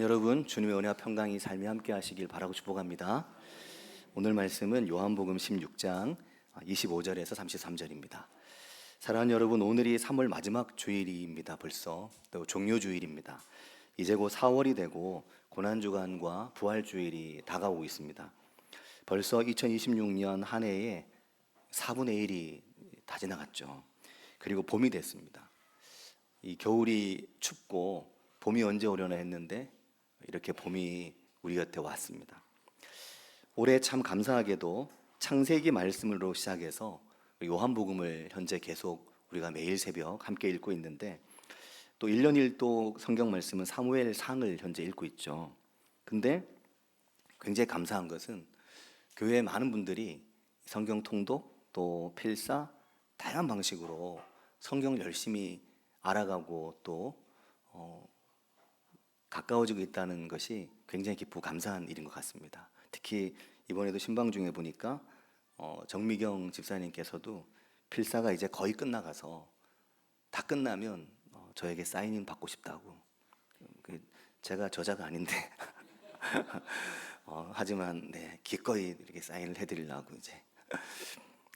여러분, 주님의 은혜와 평강이 삶에 함께 하시길 바라고 축복합니다. 오늘 말씀은 요한복음 16장 25절에서 33절입니다. 사랑하는 여러분, 오늘이 3월 마지막 주일입니다. 벌써 또 종료주일입니다. 이제 곧 4월이 되고 고난주간과 부활주일이 다가오고 있습니다. 벌써 2026년 한 해의 4분의 1이 다 지나갔죠. 그리고 봄이 됐습니다. 이 겨울이 춥고 봄이 언제 오려나 했는데 이렇게 봄이 우리 곁에 왔습니다. 올해 참 감사하게도 창세기 말씀으로 시작해서 요한복음을 현재 계속 우리가 매일 새벽 함께 읽고 있는데, 또 1년 1도 성경 말씀은 사무엘상을 현재 읽고 있죠. 근데 굉장히 감사한 것은 교회에 많은 분들이 성경 통독 또 필사 다양한 방식으로 성경을 열심히 알아가고 또 가까워지고 있다는 것이 굉장히 기쁘고 감사한 일인 것 같습니다. 특히 이번에도 신방 중에 보니까 정미경 집사님께서도 필사가 이제 거의 끝나가서 다 끝나면 저에게 사인인 받고 싶다고. 제가 저자가 아닌데 하지만 기꺼이 이렇게 사인을 해드리려고 이제.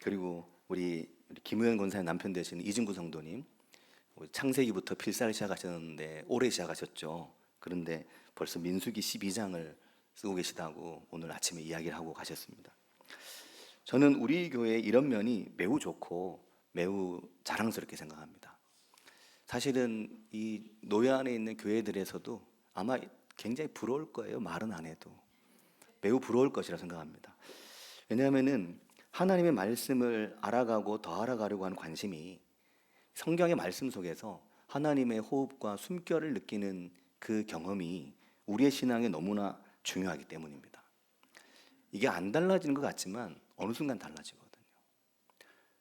그리고 우리 김우현 권사의 남편 되시는 이진구 성도님, 창세기부터 필사를 시작하셨는데 올해 시작하셨죠. 그런데 벌써 민수기 12장을 쓰고 계시다고 오늘 아침에 이야기를 하고 가셨습니다. 저는 우리 교회의 이런 면이 매우 좋고 매우 자랑스럽게 생각합니다. 사실은 이 노예 안에 있는 교회들에서도 아마 굉장히 부러울 거예요. 말은 안 해도 매우 부러울 것이라 생각합니다. 왜냐하면은 하나님의 말씀을 알아가고 더 알아가려고 하는 관심이 성경의 말씀 속에서 하나님의 호흡과 숨결을 느끼는 그 경험이 우리의 신앙에 너무나 중요하기 때문입니다. 이게 안 달라지는 것 같지만 어느 순간 달라지거든요.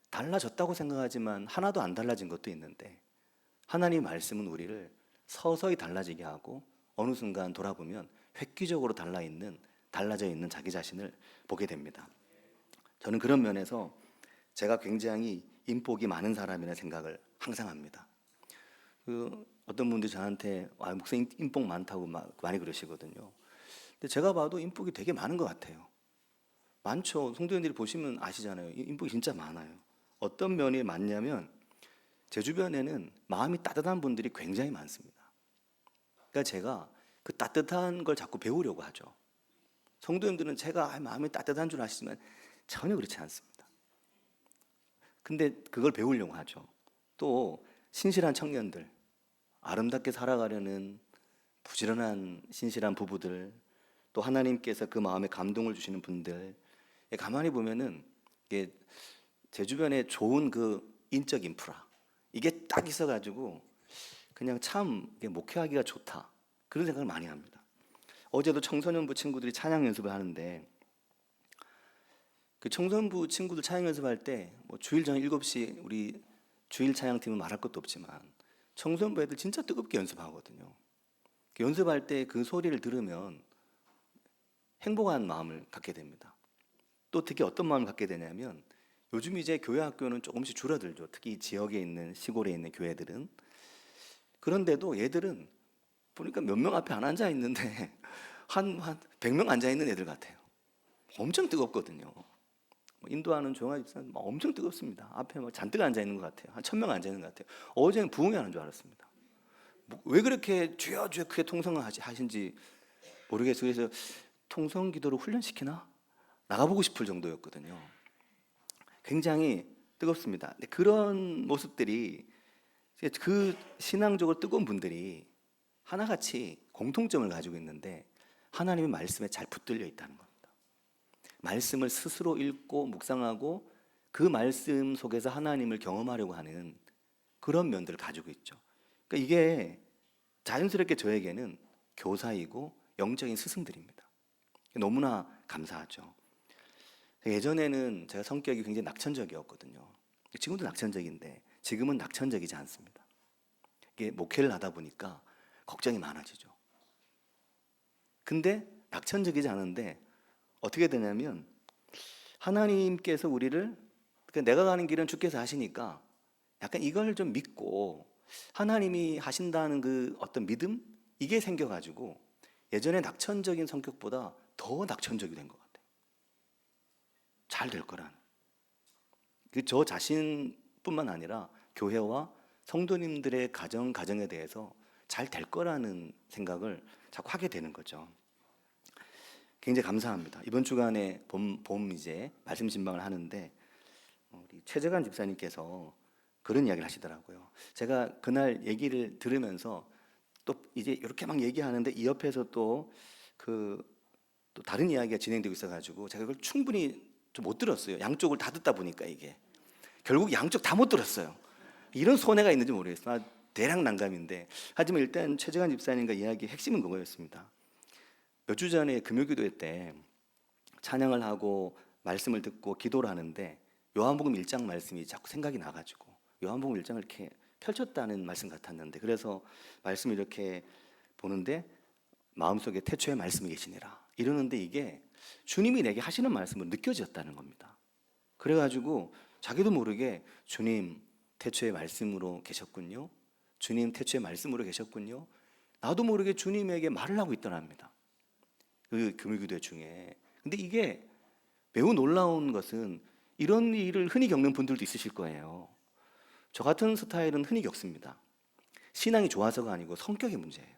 달라졌다고 생각하지만 하나도 안 달라진 것도 있는데, 하나님의 말씀은 우리를 서서히 달라지게 하고 어느 순간 돌아보면 획기적으로 달라져 있는 자기 자신을 보게 됩니다. 저는 그런 면에서 제가 굉장히 인복이 많은 사람이라는 생각을 항상 합니다. 어떤 분들이 저한테 목사님 인복 많다고 많이 그러시거든요. 근데 제가 봐도 인복이 되게 많은 것 같아요. 많죠. 성도님들이 보시면 아시잖아요. 인복이 진짜 많아요. 어떤 면이 많냐면 제 주변에는 마음이 따뜻한 분들이 굉장히 많습니다. 그러니까 제가 그 따뜻한 걸 자꾸 배우려고 하죠. 성도님들은 제가 마음이 따뜻한 줄 아시지만 전혀 그렇지 않습니다. 근데 그걸 배우려고 하죠. 또 신실한 청년들, 아름답게 살아가려는 부지런한 신실한 부부들, 또 하나님께서 그 마음에 감동을 주시는 분들, 가만히 보면은 이게 제 주변에 좋은 그 인적 인프라, 이게 딱 있어가지고 그냥 참 목회하기가 좋다, 그런 생각을 많이 합니다. 어제도 청소년부 친구들이 찬양 연습을 하는데, 그 청소년부 친구들 찬양 연습할 때 주일 저녁 7시 우리 주일 찬양팀은 말할 것도 없지만 청소년부 애들 진짜 뜨겁게 연습하거든요. 연습할 때 그 소리를 들으면 행복한 마음을 갖게 됩니다. 또 특히 어떤 마음을 갖게 되냐면, 요즘 이제 교회 학교는 조금씩 줄어들죠. 특히 지역에 있는 시골에 있는 교회들은. 그런데도 얘들은 보니까 몇 명 앞에 안 앉아 있는데 한 100명 앉아 있는 애들 같아요. 엄청 뜨겁거든요. 인도하는 조용한 집사는 엄청 뜨겁습니다. 앞에 잔뜩 앉아 있는 것 같아요. 한 1000명 앉아 있는 것 같아요. 어제는 부흥회 하는 줄 알았습니다. 왜 그렇게 주여 주여 크게 통성을 하신지 모르겠어요. 그래서 통성 기도로 훈련시키나? 나가보고 싶을 정도였거든요. 굉장히 뜨겁습니다. 근데 그런 모습들이, 그 신앙적으로 뜨거운 분들이 하나같이 공통점을 가지고 있는데 하나님의 말씀에 잘 붙들려 있다는 겁니다. 말씀을 스스로 읽고 묵상하고 그 말씀 속에서 하나님을 경험하려고 하는 그런 면들을 가지고 있죠. 그러니까 이게 자연스럽게 저에게는 교사이고 영적인 스승들입니다. 너무나 감사하죠. 예전에는 제가 성격이 굉장히 낙천적이었거든요. 지금도 낙천적인데 지금은 낙천적이지 않습니다. 이게 목회를 하다 보니까 걱정이 많아지죠. 근데 낙천적이지 않은데 어떻게 되냐면, 하나님께서 우리를, 내가 가는 길은 주께서 하시니까 약간 이걸 좀 믿고 하나님이 하신다는 그 어떤 믿음, 이게 생겨가지고 예전에 낙천적인 성격보다 더 낙천적이 된 것 같아요. 잘 될 거라는. 저 자신뿐만 아니라 교회와 성도님들의 가정에 대해서 잘 될 거라는 생각을 자꾸 하게 되는 거죠. 굉장히 감사합니다. 이번 주간에 봄 이제 말씀 신방을 하는데 우리 최재관 집사님께서 그런 이야기를 하시더라고요. 제가 그날 얘기를 들으면서 또 이제 이렇게 막 얘기하는데 이 옆에서 또 다른 이야기가 진행되고 있어가지고 제가 그걸 충분히 좀 못 들었어요. 양쪽을 다 듣다 보니까 이게 결국 양쪽 다 못 들었어요. 이런 손해가 있는지 모르겠어요. 대략 난감인데 하지만 일단 최재관 집사님과 이야기의 핵심은 그거였습니다. 몇 주 전에 금요기도회 때 찬양을 하고 말씀을 듣고 기도를 하는데 요한복음 1장 말씀이 자꾸 생각이 나가지고 요한복음 1장을 이렇게 펼쳤다는 말씀 같았는데 그래서 말씀을 이렇게 보는데 마음속에 태초에 말씀이 계시니라 이러는데 이게 주님이 내게 하시는 말씀으로 느껴졌다는 겁니다. 그래가지고 자기도 모르게 주님 태초에 말씀으로 계셨군요. 주님 태초에 말씀으로 계셨군요. 나도 모르게 주님에게 말을 하고 있더랍니다. 그 금요기도 중에. 근데 이게 매우 놀라운 것은 이런 일을 흔히 겪는 분들도 있으실 거예요. 저 같은 스타일은 흔히 겪습니다. 신앙이 좋아서가 아니고 성격의 문제예요.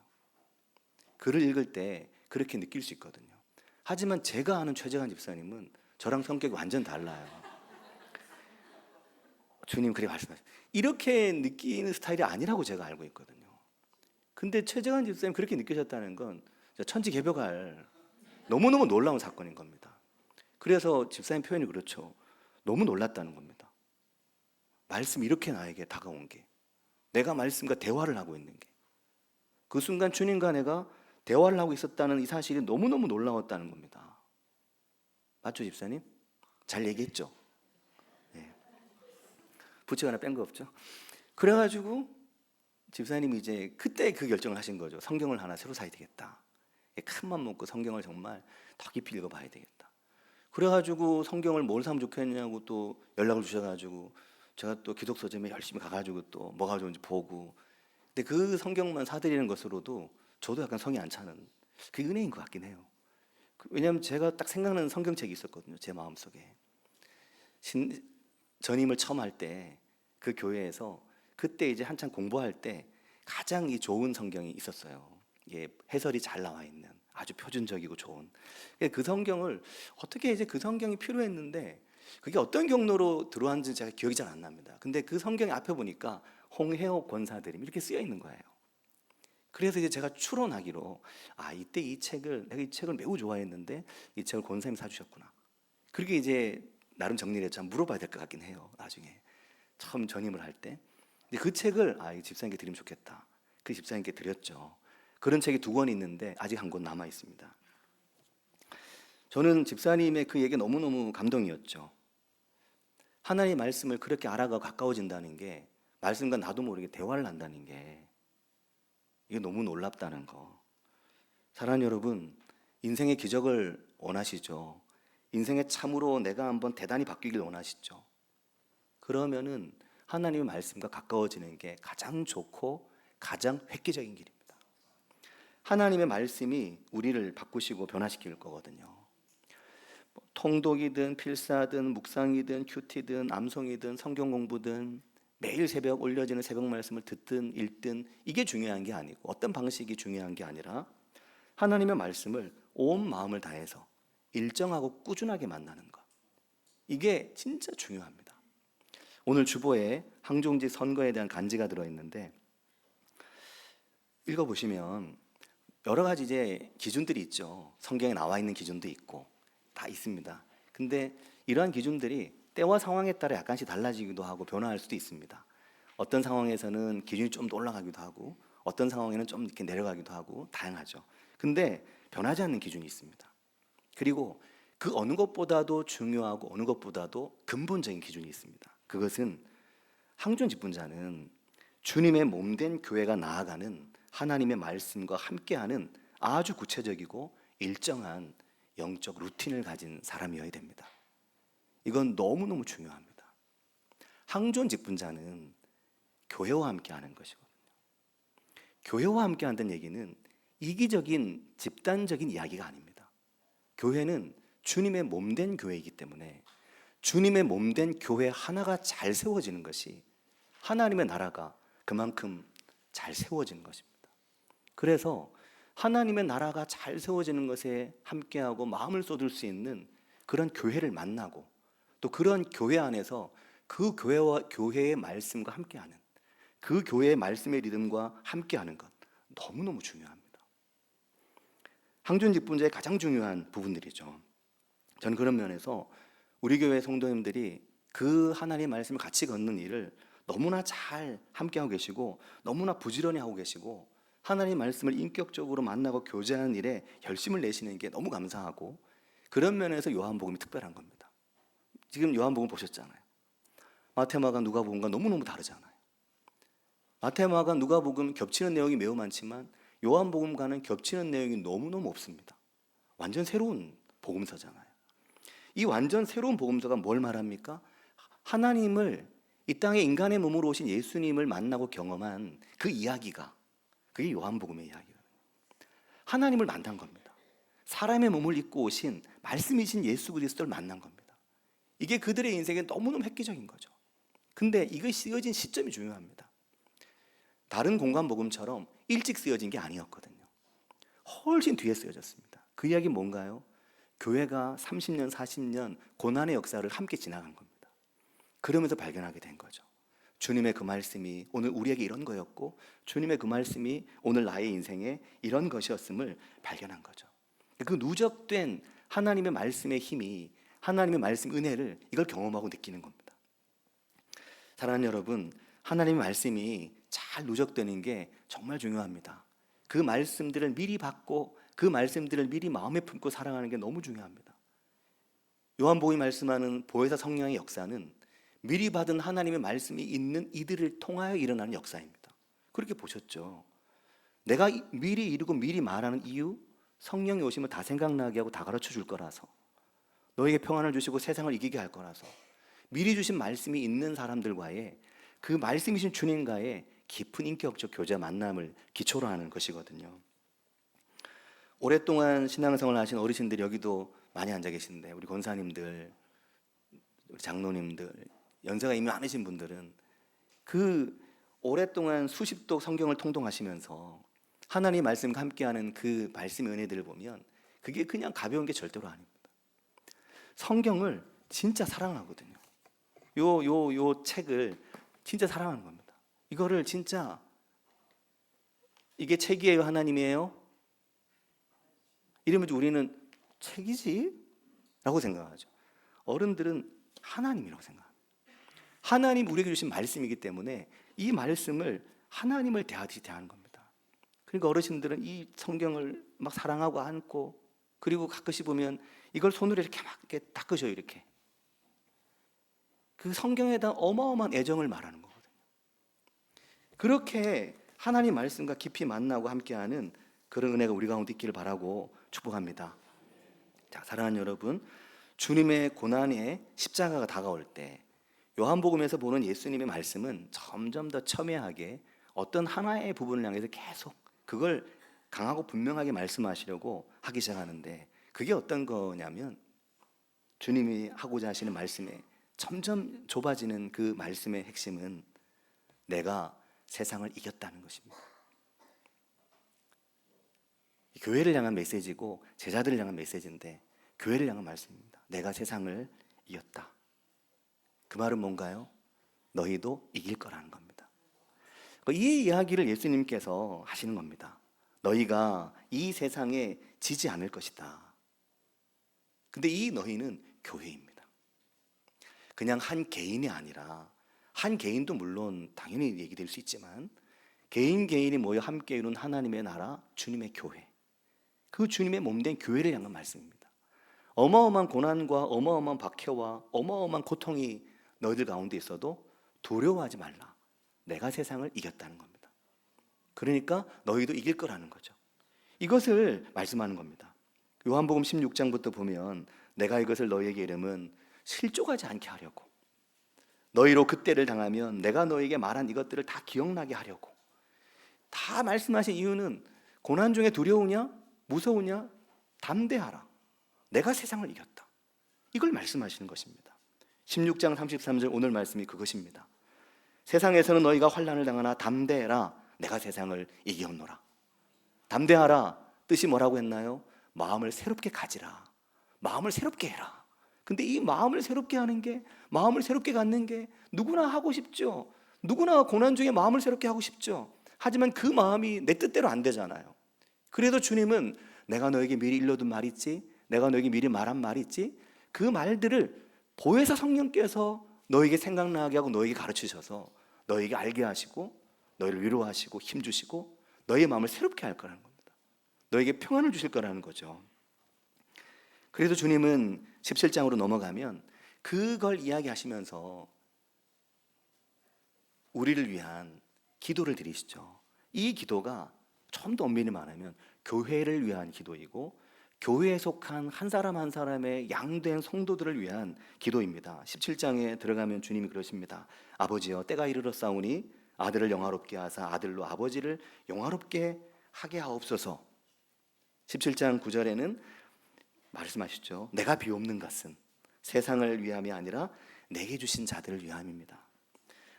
글을 읽을 때 그렇게 느낄 수 있거든요. 하지만 제가 아는 최재관 집사님은 저랑 성격이 완전 달라요. 주님 그렇게 말씀하셨어요. 이렇게 느끼는 스타일이 아니라고 제가 알고 있거든요. 근데 최재관 집사님 그렇게 느끼셨다는 건 천지개벽할 너무너무 놀라운 사건인 겁니다. 그래서 집사님 표현이 그렇죠. 너무 놀랐다는 겁니다. 말씀이 이렇게 나에게 다가온 게, 내가 말씀과 대화를 하고 있는 게, 그 순간 주님과 내가 대화를 하고 있었다는 이 사실이 너무너무 놀라웠다는 겁니다. 맞죠, 집사님? 잘 얘기했죠? 네. 부채 하나 뺀 거 없죠? 그래가지고 집사님이 이제 그때 그 결정을 하신 거죠. 성경을 하나 새로 사야 되겠다. 큰 맘 먹고 성경을 정말 더 깊이 읽어봐야 되겠다. 그래가지고 성경을 뭘 사면 좋겠냐고 또 연락을 주셔가지고 제가 또 기독 서점에 열심히 가가지고 또 뭐가 좋은지 보고. 근데 그 성경만 사드리는 것으로도 저도 약간 성이 안 차는 그게 은혜인 것 같긴 해요. 왜냐하면 제가 딱 생각나는 성경책이 있었거든요. 제 마음속에. 전임을 처음 할 때 그 교회에서 그때 이제 한참 공부할 때 가장 이 좋은 성경이 있었어요. 이게 해설이 잘 나와 있는 아주 표준적이고 좋은 그 성경을 어떻게 이제 그 성경이 필요했는데 그게 어떤 경로로 들어왔는지 제가 기억이 잘 안 납니다. 근데 그 성경의 앞에 보니까 홍혜옥 권사드림 이렇게 쓰여 있는 거예요. 그래서 이제 제가 추론하기로 이때 내가 이 책을 매우 좋아했는데 이 책을 권사님이 사주셨구나. 그렇게 이제 나름 정리를 했죠. 물어봐야 될 것 같긴 해요. 나중에 처음 전임을 할 때. 근데 그 책을 이 집사님께 드리면 좋겠다. 그 집사님께 드렸죠. 그런 책이 2권 있는데 아직 한 권 남아 있습니다. 저는 집사님의 그 얘기 너무너무 감동이었죠. 하나님의 말씀을 그렇게 알아가 가까워진다는 게 말씀과 나도 모르게 대화를 한다는 게 이게 너무 놀랍다는 거. 사랑하는 여러분, 인생의 기적을 원하시죠? 인생에 참으로 내가 한번 대단히 바뀌길 원하시죠? 그러면은 하나님의 말씀과 가까워지는 게 가장 좋고 가장 획기적인 길입니다. 하나님의 말씀이 우리를 바꾸시고 변화시킬 거거든요. 통독이든 필사든 묵상이든 큐티든 암송이든 성경 공부든 매일 새벽 올려지는 새벽 말씀을 듣든 읽든 이게 중요한 게 아니고 어떤 방식이 중요한 게 아니라 하나님의 말씀을 온 마음을 다해서 일정하고 꾸준하게 만나는 것. 이게 진짜 중요합니다. 오늘 주보에 항종지 선거에 대한 간지가 들어있는데 읽어보시면 여러 가지 이제 기준들이 있죠. 성경에 나와 있는 기준도 있고 다 있습니다. 근데 이러한 기준들이 때와 상황에 따라 약간씩 달라지기도 하고 변화할 수도 있습니다. 어떤 상황에서는 기준이 좀 더 올라가기도 하고 어떤 상황에는 좀 이렇게 내려가기도 하고 다양하죠. 근데 변하지 않는 기준이 있습니다. 그리고 그 어느 것보다도 중요하고 어느 것보다도 근본적인 기준이 있습니다. 그것은 항존 집분자는 주님의 몸된 교회가 나아가는 하나님의 말씀과 함께하는 아주 구체적이고 일정한 영적 루틴을 가진 사람이어야 됩니다. 이건 너무너무 중요합니다. 항존 직분자는 교회와 함께하는 것이거든요. 교회와 함께한다는 얘기는 이기적인 집단적인 이야기가 아닙니다. 교회는 주님의 몸된 교회이기 때문에 주님의 몸된 교회 하나가 잘 세워지는 것이 하나님의 나라가 그만큼 잘 세워지는 것입니다. 그래서 하나님의 나라가 잘 세워지는 것에 함께하고 마음을 쏟을 수 있는 그런 교회를 만나고 또 그런 교회 안에서 그 교회와 교회의 말씀과 함께하는 그 교회의 말씀의 리듬과 함께하는 것 너무너무 중요합니다. 항준직분자의 가장 중요한 부분들이죠. 저는 그런 면에서 우리 교회 성도님들이 그 하나님의 말씀을 같이 걷는 일을 너무나 잘 함께하고 계시고 너무나 부지런히 하고 계시고 하나님의 말씀을 인격적으로 만나고 교제하는 일에 열심을 내시는 게 너무 감사하고 그런 면에서 요한복음이 특별한 겁니다. 지금 요한복음 보셨잖아요. 마태마가 누가복음과 너무너무 다르잖아요. 마태마가 누가복음 겹치는 내용이 매우 많지만 요한복음과는 겹치는 내용이 너무너무 없습니다. 완전 새로운 복음서잖아요. 이 완전 새로운 복음서가 뭘 말합니까? 하나님을 이 땅에 인간의 몸으로 오신 예수님을 만나고 경험한 그 이야기가 그게 요한복음의 이야기예요. 하나님을 만난 겁니다. 사람의 몸을 입고 오신 말씀이신 예수 그리스도를 만난 겁니다. 이게 그들의 인생에 너무너무 획기적인 거죠. 근데 이것이 쓰여진 시점이 중요합니다. 다른 공간복음처럼 일찍 쓰여진 게 아니었거든요. 훨씬 뒤에 쓰여졌습니다. 그 이야기는 뭔가요? 교회가 30년, 40년 고난의 역사를 함께 지나간 겁니다. 그러면서 발견하게 된 거죠. 주님의 그 말씀이 오늘 우리에게 이런 거였고 주님의 그 말씀이 오늘 나의 인생에 이런 것이었음을 발견한 거죠. 그 누적된 하나님의 말씀의 힘이 하나님의 말씀 은혜를 이걸 경험하고 느끼는 겁니다. 사랑하는 여러분, 하나님의 말씀이 잘 누적되는 게 정말 중요합니다. 그 말씀들을 미리 받고 그 말씀들을 미리 마음에 품고 살아가는 게 너무 중요합니다. 요한복음이 말씀하는 보혜사 성령의 역사는 미리 받은 하나님의 말씀이 있는 이들을 통하여 일어나는 역사입니다. 그렇게 보셨죠? 내가 미리 이루고 미리 말하는 이유, 성령이 오시면 다 생각나게 하고 다 가르쳐 줄 거라서, 너에게 평안을 주시고 세상을 이기게 할 거라서 미리 주신 말씀이 있는 사람들과의 그 말씀이신 주님과의 깊은 인격적 교제 만남을 기초로 하는 것이거든요. 오랫동안 신앙생활을 하신 어르신들이 여기도 많이 앉아 계신데 우리 권사님들, 우리 장로님들, 연세가 이미 많으신 분들은 그 오랫동안 수십독 성경을 통독하시면서 하나님의 말씀과 함께하는 그 말씀의 은혜들을 보면 그게 그냥 가벼운 게 절대로 아닙니다. 성경을 진짜 사랑하거든요. 요 책을 진짜 사랑하는 겁니다. 이거를 진짜 이게 책이에요, 하나님이에요? 이러면 우리는 책이지? 라고 생각하죠. 어른들은 하나님이라고 생각합니다. 하나님 우리에게 주신 말씀이기 때문에 이 말씀을 하나님을 대하듯이 대하는 겁니다. 그러니까 어르신들은 이 성경을 막 사랑하고 안고 그리고 가끔씩 보면 이걸 손으로 이렇게 막 이렇게 닦으셔요. 이렇게 그 성경에 대한 어마어마한 애정을 말하는 거거든요. 그렇게 하나님 말씀과 깊이 만나고 함께하는 그런 은혜가 우리 가운데 있기를 바라고 축복합니다. 자, 사랑하는 여러분, 주님의 고난의 십자가가 다가올 때 요한복음에서 보는 예수님의 말씀은 점점 더 첨예하게 어떤 하나의 부분을 향해서 계속 그걸 강하고 분명하게 말씀하시려고 하기 시작하는데 그게 어떤 거냐면 주님이 하고자 하시는 말씀에 점점 좁아지는 그 말씀의 핵심은 내가 세상을 이겼다는 것입니다. 교회를 향한 메시지고 제자들을 향한 메시지인데 교회를 향한 말씀입니다. 내가 세상을 이겼다. 그 말은 뭔가요? 너희도 이길 거라는 겁니다. 이 이야기를 예수님께서 하시는 겁니다. 너희가 이 세상에 지지 않을 것이다. 근데 이 너희는 교회입니다. 그냥 한 개인이 아니라 한 개인도 물론 당연히 얘기될 수 있지만 개인이 모여 함께 이룬 하나님의 나라, 주님의 교회, 그 주님의 몸된 교회를 향한 말씀입니다. 어마어마한 고난과 어마어마한 박해와 어마어마한 고통이 너희들 가운데 있어도 두려워하지 말라. 내가 세상을 이겼다는 겁니다. 그러니까 너희도 이길 거라는 거죠. 이것을 말씀하는 겁니다. 요한복음 16장부터 보면 내가 이것을 너희에게 이름은 실족하지 않게 하려고, 너희로 그때를 당하면 내가 너희에게 말한 이것들을 다 기억나게 하려고, 다 말씀하신 이유는 고난 중에 두려우냐? 무서우냐? 담대하라. 내가 세상을 이겼다. 이걸 말씀하시는 것입니다. 16장 33절 오늘 말씀이 그것입니다. 세상에서는 너희가 환난을 당하나 담대해라. 내가 세상을 이겼노라. 담대하라. 뜻이 뭐라고 했나요? 마음을 새롭게 가지라. 마음을 새롭게 해라. 근데 이 마음을 새롭게 하는 게, 마음을 새롭게 갖는 게 누구나 하고 싶죠. 누구나 고난 중에 마음을 새롭게 하고 싶죠. 하지만 그 마음이 내 뜻대로 안 되잖아요. 그래도 주님은 내가 너에게 미리 일러둔 말 있지? 내가 너에게 미리 말한 말 있지? 그 말들을 보혜사 성령께서 너에게 생각나게 하고 너에게 가르치셔서 너에게 알게 하시고 너희를 위로하시고 힘주시고 너희의 마음을 새롭게 할 거라는 겁니다. 너에게 평안을 주실 거라는 거죠. 그래서 주님은 17장으로 넘어가면 그걸 이야기하시면서 우리를 위한 기도를 드리시죠. 이 기도가 좀 더 엄밀히 말하면 교회를 위한 기도이고 교회에 속한 한 사람 한 사람의 양된 성도들을 위한 기도입니다. 17장에 들어가면 주님이 그러십니다. 아버지여 때가 이르렀사오니 아들을 영화롭게 하사 아들로 아버지를 영화롭게 하게 하옵소서. 17장 9절에는 말씀하시죠. 내가 비옵는 것은 세상을 위함이 아니라 내게 주신 자들을 위함입니다.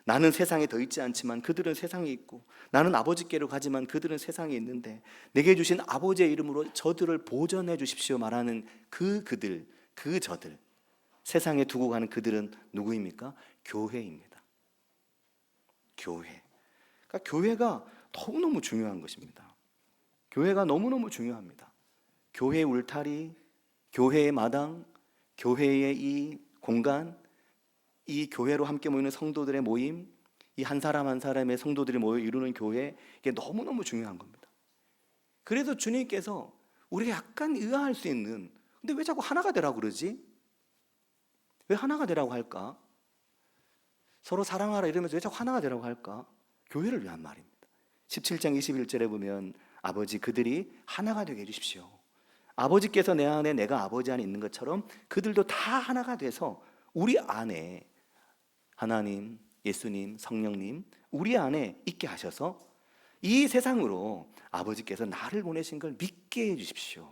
나는 세상에 더 있지 않지만 그들은 세상에 있고 나는 아버지께로 가지만 그들은 세상에 있는데 내게 주신 아버지의 이름으로 저들을 보전해 주십시오 말하는 그들, 그 저들, 세상에 두고 가는 그들은 누구입니까? 교회입니다. 교회. 그러니까 교회가 너무너무 중요한 것입니다. 교회가 너무너무 중요합니다. 교회의 울타리, 교회의 마당, 교회의 이 공간, 이 교회로 함께 모이는 성도들의 모임, 이 한 사람 한 사람의 성도들이 모여 이루는 교회, 이게 너무너무 중요한 겁니다. 그래서 주님께서 우리가 약간 의아할 수 있는, 근데 왜 자꾸 하나가 되라고 그러지? 왜 하나가 되라고 할까? 서로 사랑하라 이러면서 왜 자꾸 하나가 되라고 할까? 교회를 위한 말입니다. 17장 21절에 보면 아버지 그들이 하나가 되게 해주십시오. 아버지께서 내 안에 내가 아버지 안에 있는 것처럼 그들도 다 하나가 돼서 우리 안에 하나님, 예수님, 성령님 우리 안에 있게 하셔서 이 세상으로 아버지께서 나를 보내신 걸 믿게 해주십시오.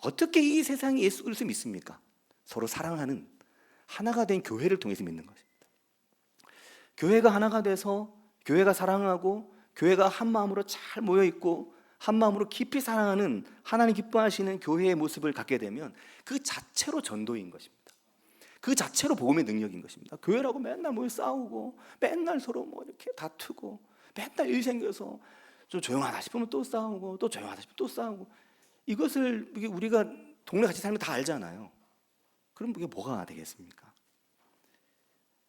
어떻게 이 세상이 예수 그리스도를 믿습니까? 서로 사랑하는 하나가 된 교회를 통해서 믿는 것입니다. 교회가 하나가 돼서 교회가 사랑하고 교회가 한 마음으로 잘 모여있고 한 마음으로 깊이 사랑하는 하나님 기뻐하시는 교회의 모습을 갖게 되면 그 자체로 전도인 것입니다. 그 자체로 복음의 능력인 것입니다. 교회라고 맨날 모여 싸우고 맨날 서로 뭐 이렇게 다투고 맨날 일 생겨서 좀 조용하다 싶으면 또 싸우고 또 조용하다 싶으면 또 싸우고 이것을 우리가 동네 같이 살면 다 알잖아요. 그럼 이게 뭐가 되겠습니까?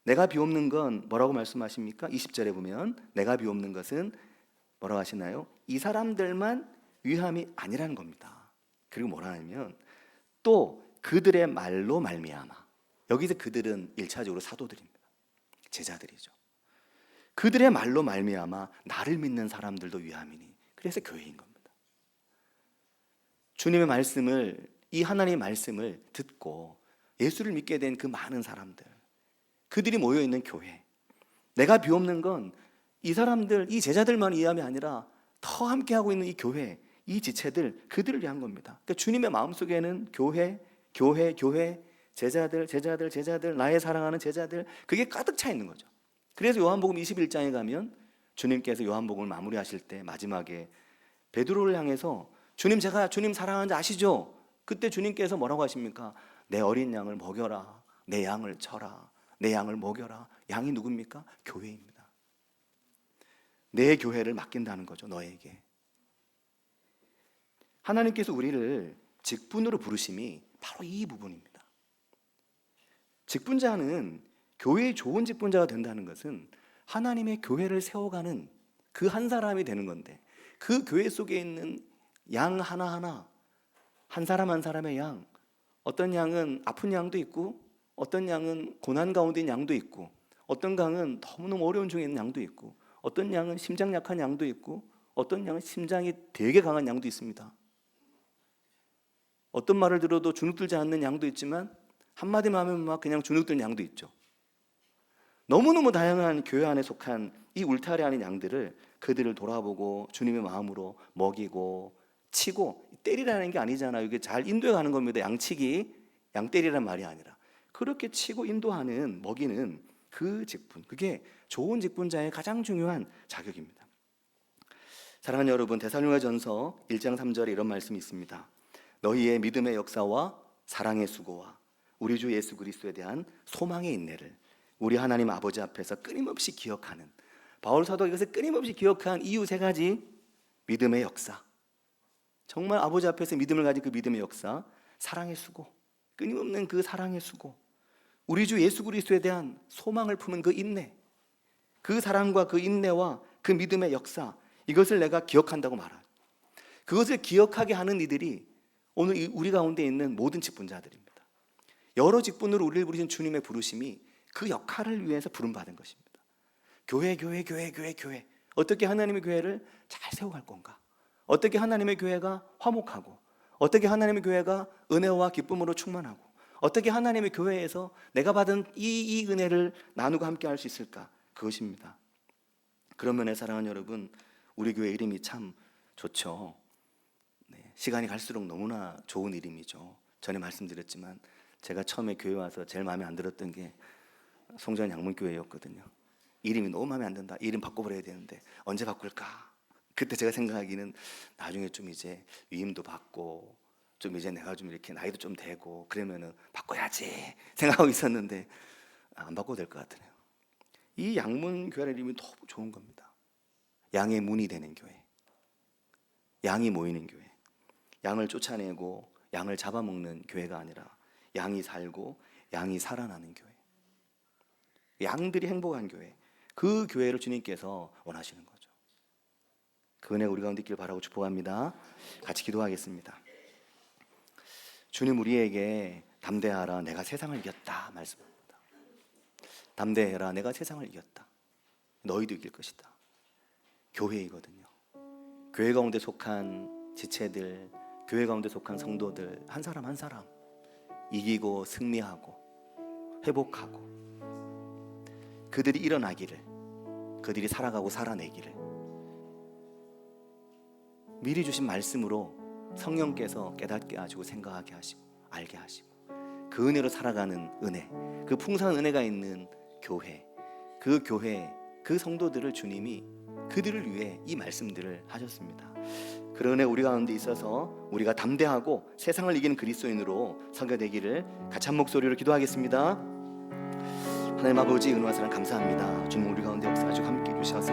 내가 비옵는 건 뭐라고 말씀하십니까? 20절에 보면 내가 비옵는 것은 뭐라고 하시나요? 이 사람들만 위함이 아니라는 겁니다. 그리고 뭐라 하냐면 또 그들의 말로 말미암아. 여기서 그들은 1차적으로 사도들입니다. 제자들이죠. 그들의 말로 말미암아 나를 믿는 사람들도 위함이니 그래서 교회인 겁니다. 주님의 말씀을 이 하나님의 말씀을 듣고 예수를 믿게 된 그 많은 사람들 그들이 모여있는 교회 내가 비옵는 건 이 사람들 이 제자들만 위함이 아니라 더 함께하고 있는 이 교회 이 지체들 그들을 위한 겁니다. 그러니까 주님의 마음속에는 교회 제자들 나의 사랑하는 제자들 그게 가득 차 있는 거죠. 그래서 요한복음 21장에 가면 주님께서 요한복음을 마무리하실 때 마지막에 베드로를 향해서 주님 제가 주님 사랑하는지 아시죠? 그때 주님께서 뭐라고 하십니까? 내 어린 양을 먹여라 내 양을 쳐라 내 양을 먹여라. 양이 누굽니까? 교회입니다. 내 교회를 맡긴다는 거죠. 너에게 하나님께서 우리를 직분으로 부르심이 바로 이 부분입니다. 직분자는 교회의 좋은 직분자가 된다는 것은 하나님의 교회를 세워가는 그 한 사람이 되는 건데 그 교회 속에 있는 양 하나하나 한 사람 한 사람의 양 어떤 양은 아픈 양도 있고 어떤 양은 고난 가운데 있는 양도 있고 어떤 양은 너무너무 어려운 중에 있는 양도 있고 어떤 양은 심장 약한 양도 있고 어떤 양은 심장이 되게 강한 양도 있습니다. 어떤 말을 들어도 주눅들지 않는 양도 있지만 한마디만 하면 막 그냥 주눅드는 양도 있죠. 너무너무 다양한 교회 안에 속한 이 울타리 안의 양들을 그들을 돌아보고 주님의 마음으로 먹이고 치고, 때리라는 게 아니잖아요. 이게 잘 인도해 가는 겁니다. 양치기, 양 때리란 말이 아니라 그렇게 치고 인도하는, 먹이는 그 직분, 그게 좋은 직분자의 가장 중요한 자격입니다. 사랑하는 여러분, 데살로니가전서 1장 3절에 이런 말씀이 있습니다. 너희의 믿음의 역사와 사랑의 수고와 우리 주 예수 그리스도에 대한 소망의 인내를 우리 하나님 아버지 앞에서 끊임없이 기억하는, 바울 사도가 이것을 끊임없이 기억한 이유 세 가지: 믿음의 역사, 정말 아버지 앞에서 믿음을 가진 그 믿음의 역사, 사랑의 수고, 끊임없는 그 사랑의 수고, 우리 주 예수 그리스도에 대한 소망을 품은 그 인내, 그 사랑과 그 인내와 그 믿음의 역사, 이것을 내가 기억한다고 말하죠. 그것을 기억하게 하는 이들이 오늘 우리 가운데 있는 모든 직분자들입니다. 여러 직분으로 우리를 부르신 주님의 부르심이 그 역할을 위해서 부름받은 것입니다. 교회. 어떻게 하나님의 교회를 잘 세워갈 건가? 어떻게 하나님의 교회가 화목하고, 어떻게 하나님의 교회가 은혜와 기쁨으로 충만하고, 어떻게 하나님의 교회에서 내가 받은 이 은혜를 나누고 함께 할 수 있을까? 그것입니다. 그런 면에 사랑하는 여러분, 우리 교회 이름이 참 좋죠. 시간이 갈수록 너무나 좋은 이름이죠. 전에 말씀드렸지만 제가 처음에 교회 와서 제일 마음에 안 들었던 게 송전 양문교회였거든요. 이름이 너무 마음에 안 든다. 이름 바꿔버려야 되는데 언제 바꿀까? 그때 제가 생각하기는 나중에 좀 이제 위임도 받고 좀 이제 내가 좀 이렇게 나이도 좀 되고 그러면은 바꿔야지 생각하고 있었는데 안 바꿔도 될 것 같아요. 이 양문교회 이름이 너무 좋은 겁니다. 양의 문이 되는 교회, 양이 모이는 교회, 양을 쫓아내고 양을 잡아먹는 교회가 아니라 양이 살고 양이 살아나는 교회, 양들이 행복한 교회, 그 교회를 주님께서 원하시는 거죠. 그 은혜 우리 가운데 있기를 바라고 축복합니다. 같이 기도하겠습니다. 주님, 우리에게 담대하라, 내가 세상을 이겼다 말씀합니다. 담대해라, 내가 세상을 이겼다. 너희도 이길 것이다. 교회이거든요. 교회 가운데 속한 지체들, 교회 가운데 속한 성도들 한 사람 한 사람 이기고 승리하고 회복하고 그들이 일어나기를, 그들이 살아가고 살아내기를 미리 주신 말씀으로 성령께서 깨닫게 하시고 생각하게 하시고 알게 하시고 그 은혜로 살아가는 은혜, 그 풍성한 은혜가 있는 교회, 그 교회, 그 성도들을 주님이 그들을 위해 이 말씀들을 하셨습니다. 그런 은혜 우리 가운데 있어서 우리가 담대하고 세상을 이기는 그리스도인으로 선교되기를 같이 한 목소리로 기도하겠습니다. 하나님 아버지, 은혜와 사랑 감사합니다. 주님, 우리 가운데 역사하시고 함께 해주셔서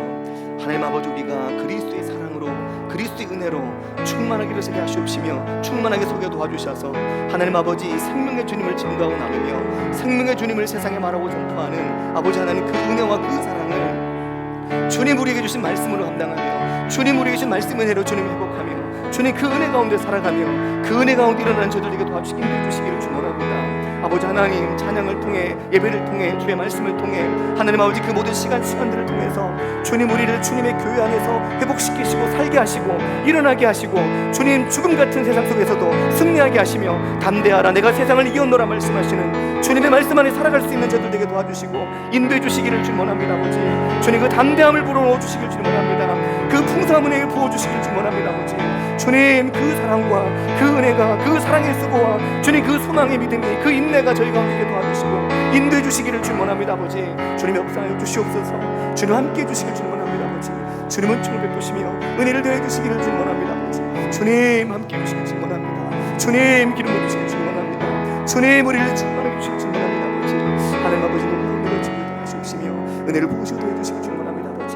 하나님 아버지, 우리가 그리스도의 사랑으로, 그리스도의 은혜로 충만하게 되게 하시옵시며 충만하게 속여 도와주셔서 하나님 아버지, 생명의 주님을 증거하고 나누며 생명의 주님을 세상에 말하고 선포하는 아버지 하나님, 그 은혜와 그 사랑을 주님 우리에게 주신 말씀으로 감당하며 주님 우리에게 주신 말씀 은혜로 주님 회복하며 주님 그 은혜 가운데 살아가며 그 은혜 가운데 일어나는 저들에게 도와주시기 인도해 주시기를 축원합니다. 아버지 하나님, 찬양을 통해, 예배를 통해, 주의 말씀을 통해 하나님 아버지 그 모든 시간들을 통해서 주님 우리를 주님의 교회 안에서 회복시키시고 살게 하시고 일어나게 하시고 주님 죽음 같은 세상 속에서도 승리하게 하시며 담대하라, 내가 세상을 이겼노라 말씀하시는 주님의 말씀 안에 살아갈 수 있는 저들에게 도와주시고 인도해 주시기를 주님 원합니다. 아버지 주님 그 담대함을 불어넣어 주시기를 주님 원합니다. 그 풍성한 은혜를 부어주시기를 주님 원합니다. 아버지 주님 그 사랑과 그 은혜가, 그 사랑의 수고와 주님 그 소망의 믿음이, 그 인내가 저희 가운데 도와주시고 인도해 주시기를 주님 원합니다. 아버지 주님 역사하여 주시옵소서. 주님 함께 해주시기를 주님 원합니다. 아버지 주님은 총을 베푸시며 은혜를 더해 주시기를 주님 원합니다. 아버지 주님 함께 해주시기를 주님 원합니다. 주님 기름 부으시기를 주님 원합니다. 주님 우리를 충만하게 해주시기를 주님 원합니다. 아버지 하나님 아버지 은혜를 주시옵시며 은혜를 부으시고 더해 주시기를 주님 원합니다. 아버지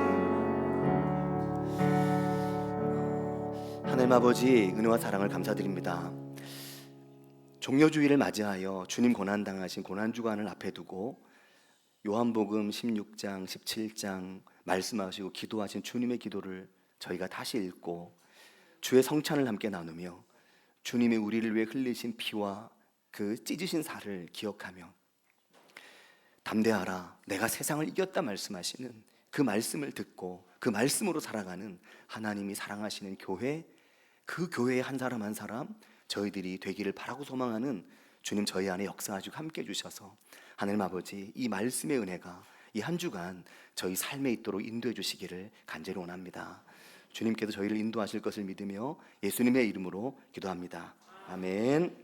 하나님 아버지, 은혜와 사랑을 감사드립니다. 종려주의를 맞이하여 주님 고난당하신 고난주간을 앞에 두고 요한복음 16장 17장 말씀하시고 기도하신 주님의 기도를 저희가 다시 읽고 주의 성찬을 함께 나누며 주님이 우리를 위해 흘리신 피와 그 찢으신 살을 기억하며 담대하라, 내가 세상을 이겼다 말씀하시는 그 말씀을 듣고 그 말씀으로 살아가는 하나님이 사랑하시는 교회, 그 교회의 한 사람 한 사람 저희들이 되기를 바라고 소망하는 주님, 저희 안에 역사하시고 함께 해주셔서 하나님 아버지 이 말씀의 은혜가, 이 한 주간 저희 삶에 있도록 인도해 주시기를 간절히 원합니다. 주님께서 저희를 인도하실 것을 믿으며 예수님의 이름으로 기도합니다. 아멘.